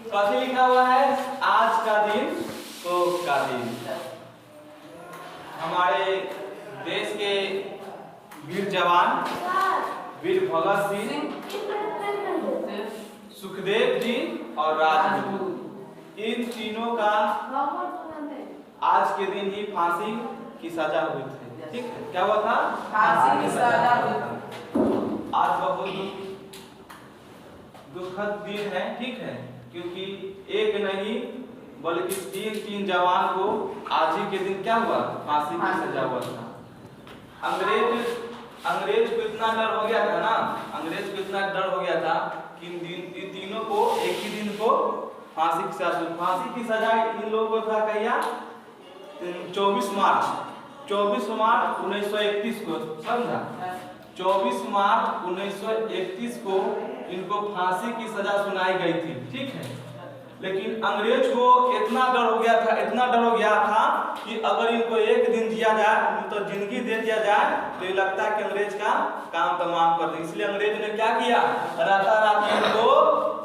कथी लिखा हुआ है? आज का दिन शोक का दिन। हमारे देश के वीर जवान वीर भगत सिंह, सुखदेव जी और राजगुरु, इन तीनों का आज के दिन ही फांसी की सजा हुई थी। ठीक है, क्या हुआ था? फांसी की सजा हुई थी। आज बहुत दुखद दिन है। ठीक है, क्योंकि एक नहीं बल्कि तीन जवान को आज ही के दिन क्या हुआ? फांसी की सजा हुआ था। अंग्रेज को इतना डर हो गया था ना, अंग्रेज को इतना डर हो गया था कि इन तीनों को एक ही दिन को फांसी की सजा इन लोगों को था कहिया 24 मार्च 1931 को, समझा? 24 मार्च 1931 को इनको फांसी की सजा सुनाई गई थी। ठीक है, लेकिन अंग्रेज को इतना डर हो गया था कि अगर इनको एक दिन दिया जाए तो जिंदगी दे दिया जाए तो ये लगता है कि अंग्रेज का काम तमाम कर दें। इसलिए अंग्रेज ने क्या किया? रातारात इनको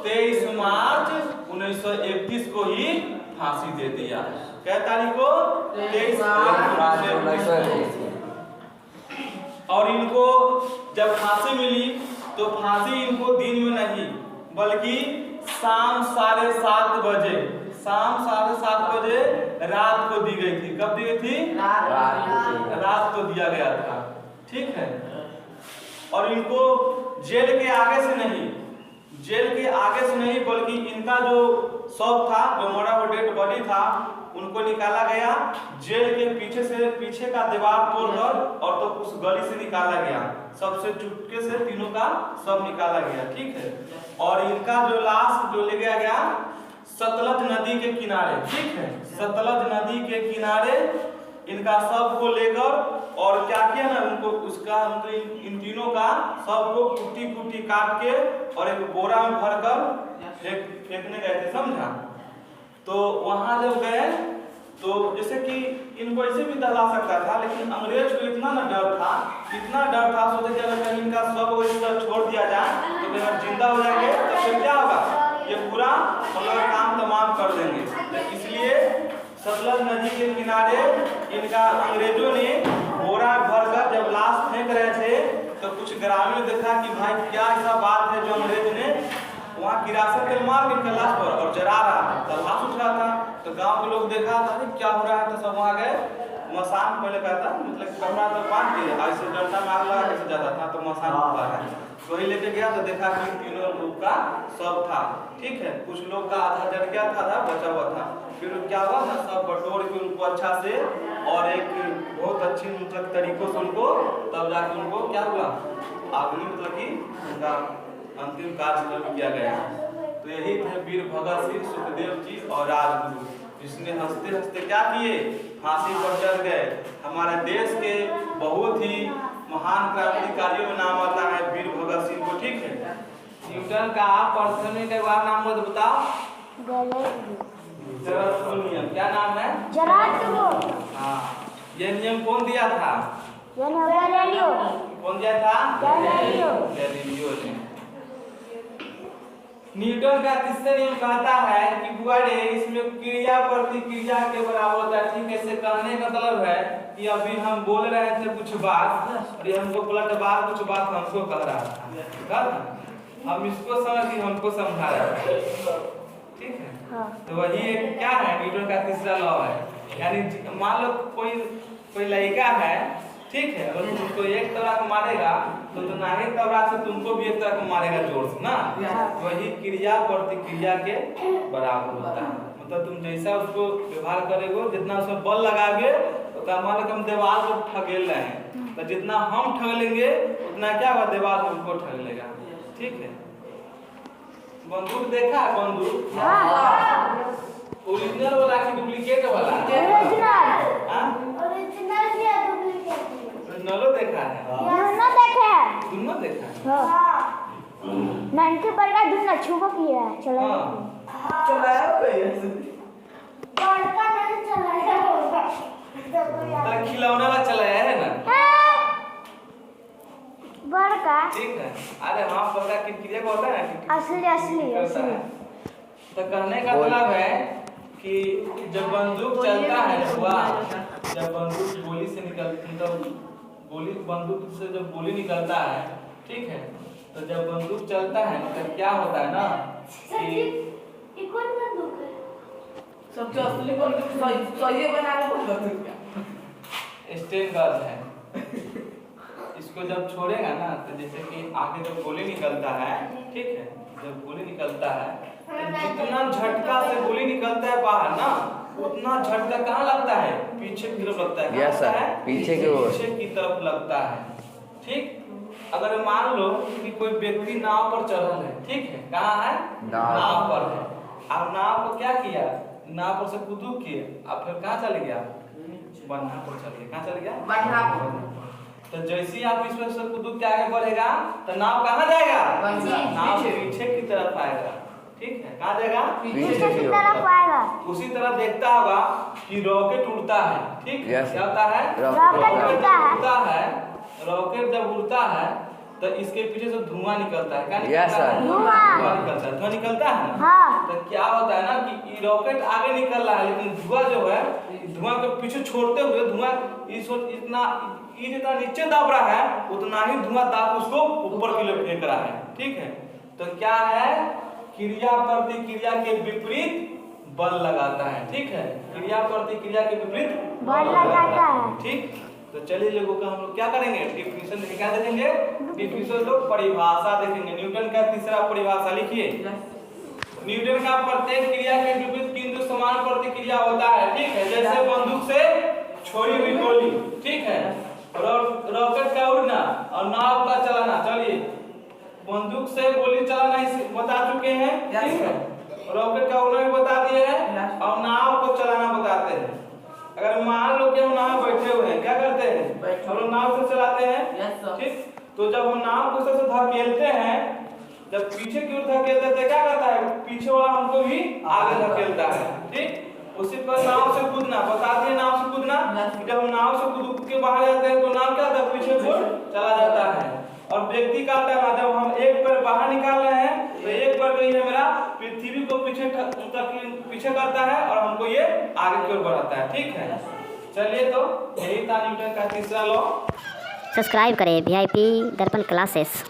23 मार्च 1931 को ही फांसी दे दिया। क्या तारीख को? 23 मार्च 1931। और इनको जब फांसी मिली तो फांसी इनको दिन में नहीं बल्कि शाम 7:30 बजे रात को दी गई थी। कब दी गई थी? रात को दिया गया था। ठीक है, और इनको जेल के आगे से नहीं बल्कि इनका जो शव था, जो मरा हुआ डेड बॉडी था, उनको निकाला गया जेल के पीछे का दीवार तोड़कर, और तो उस गली से निकाला गया। सबसे चुपके से तीनों का सब निकाला गया। ठीक है, और इनका जो लाश जो ले गया गया सतलज नदी के किनारे। ठीक है, सतलज नदी के किनारे इनका सब को लेकर, और क्या किया ना, इन तीनों का सब को कुटी काट के और एक बोरा में भरकर फेंकने गए थे, समझा? तो वहां जब गए तो जैसे कि इनको ऐसे भी दहला सकता था, लेकिन अंग्रेज को इतना डर था, सोचे कि अगर कहीं इनका सब इस तरह छोड़ दिया जाए तो अगर जिंदा हो जाएंगे तो फिर क्या होगा? ये पूरा मतलब काम तमाम कर देंगे। तो इसलिए सतलज नदी के किनारे इनका अंग्रेजों ने बोरा भरकर जब लाश फेंक रहे थे तो कुछ ग्रामीण देखा कि भाई क्या ऐसा बात है जो अंग्रेज ने वहाँ किरासन तेल मार के लाश पर और जला रहा था, तो लाश उठ रहा था। तो गांव के लोग देखा था क्या हो रहा है, तो सब वहाँ गए। मसान पहले कहता मतलब कपड़ा तो बांध के ऐसे डंडा में आग लगा कैसे जाता था, तो मसान होता है वही लेके गया तो देखा कि तीनों लोग का सब था। ठीक है, कुछ लोग का आधा जल गया था, आधा बचा हुआ था। फिर क्या हुआ ना, सब बटोर के उनको अच्छा से और एक बहुत अच्छी मतलब तरीकों से उनको तब जाके उनको क्या हुआ आदमी मतलब कि उनका अंतिम कार्य किया गया। तो यही थे वीर भगत सिंह, सुखदेव जी और राजगुरु, जिसने हंसते हंसते क्या किए? फांसी पर चढ़ गए। हमारे देश के बहुत ही महान क्रांतिकारियों में नाम आता है वीर भगत सिंह को। ठीक है, न्यूटन का पर्सनल एक बार नाम मत बताओ। क्या नाम है? हाँ, ये नियम कौन दिया था? कौन दिया था? गैलीलियो ने। न्यूटन का तीसरा नियम कहता है कि बुआड़े इसमें क्रिया प्रतिक्रिया के बराबर होता है। ठीक है, इससे कहने का मतलब है कि अभी हम बोल रहे थे कुछ बात और ये हमको पलट बात कुछ बात हमको कह रहा था, हम इसको समझ के हमको समझा रहा है। ठीक है, हाँ। तो वही एक क्या है न्यूटन का तीसरा लॉ है, यानी मान लो कोई लड़का है, ठीक है, अगर तुमको एक तरह को मारेगा तो ना ही तरह से तुमको भी एक तरह को मारेगा जोर से ना, वही क्रिया प्रतिक्रिया के बराबर होता है। मतलब तुम जैसा उसको व्यवहार करेगो, जितना उसमें बल लगाओगे तो मान लो हम दीवार को ठगेल रहे हैं, तो जितना हम ठग लेंगे उतना क्या होगा, दीवार हमको ठग लेगा। ठीक है, बंदूक देखा है? बंदूक ओरिजिनल वाला कि डुप्लीकेट वाला? ओरिजिनल देखा है? दोनों देखा है। ननके पर का दूसरा छुपा किया है, चलाया नहीं चलाया होगा, तो खिलौना वाला चलाया है ना बड़का। ठीक है, अरे हाँ पता कि क्रिया को होता है ना, असली करता है। तो कहने का मतलब है कि जब बंदूक चलता है जब बंदूक गोली से बंदूक से जब गोली निकलता है, ठीक है, तो जब बंदूक चलता है तो क्या होता है ना कि कौन बंदूक है? सबसे असली बंदूक सही बना के बंदूक क्या स्टेन गन है। इसको जब छोड़ेगा ना तो जैसे कि आगे जब गोली निकलता है, ठीक है, जब गोली निकलता है तो जितना झटका से गोली निकलता है बाहर ना, उतना झटका कहाँ लगता है? पीछे की तरफ लगता है। यस सर, पीछे की तरफ लगता है। ठीक, अगर मान लो कि कोई व्यक्ति नाव पर चढ़ा है, ठीक है, कहाँ है? नाव पर है। अब नाव को क्या किया? नाव पर से कूदू किए, अब फिर कहाँ चले गया? बन्हा पर चले गया। कहाँ चले गया? बन्हा पर। तो जैसे ही आप इसमें से कूदू के आगे बढ़ेगा तो नाव कहाँ जाएगा? नाव पीछे की तरफ आएगा। ठीक है, कहाँ जाएगा? पीछे की तरफ आएगा। उसी तरह देखता होगा कि रॉकेट उड़ता है, ठीक है, क्या होता है? रॉकेट उड़ता है। रॉकेट जब उड़ता है तो इसके पीछे से धुआं निकलता है। क्या निकलता है? धुआं निकलता है ना। हाँ। तो क्या होता है ना कि रॉकेट आगे निकल रहा है, लेकिन धुआं जो है, धुआं के पीछे छोड़ते हुए धुआं जितना नीचे दाब रहा है उतना ही धुआं दाब उसको ऊपर की ओर फेंक रहा है। ठीक है, तो क्या है? क्रिया प्रतिक्रिया के विपरीत बल लगाता है। ठीक है, क्रिया प्रतिक्रिया के विपरीत बल लगाता है। ठीक, तो चलिए लोगों का हम लोग क्या करेंगे? डिफिनेशन क्या देखेंगे? डिफिनेशन तो परिभाषा देखेंगे। न्यूटन का तीसरा परिभाषा लिखिए। न्यूटन का प्रत्येक क्रिया के विपरीत बिंदु समान प्रतिक्रिया होता है। ठीक है, जैसे बंदूक से छोड़ी हुई गोली, ठीक है, रॉकेट का उड़ना और नाव का चलाना। चलिए, बंदूक से गोली चलाना बता चुके हैं, ठीक है, रॉकेट का उड़ना भी बता दिए हैं और नाव को चलाना बताते हैं। अगर मान लो कि हम नाव में बैठे हुए हैं, क्या करते हैं? हम लोग नाव से चलाते हैं। ठीक, तो जब हम नाव को से धकेलते हैं, जब पीछे की ओर धकेलते हैं क्या करता है? पीछे वाला हमको भी आगे धकेलता है। ठीक, उसी पर नाव से कूदना बता दिए। नाव से कूदना, जब हम नाव से कूद के बाहर जाते हैं तो नाव क्या होता है? पीछे की ओर चला जाता है। और व्यक्ति का टर्न, जब हम एक पैर बाहर निकाल रहे हैं तो एक पैर जो है मेरा पृथ्वी को पीछे करता है और हमको ये आगे की ओर बढ़ाता है। ठीक है, चलिए, तो यही था न्यूटन का तीसरा लॉ। सब्सक्राइब करें VIP दर्पण क्लासेस।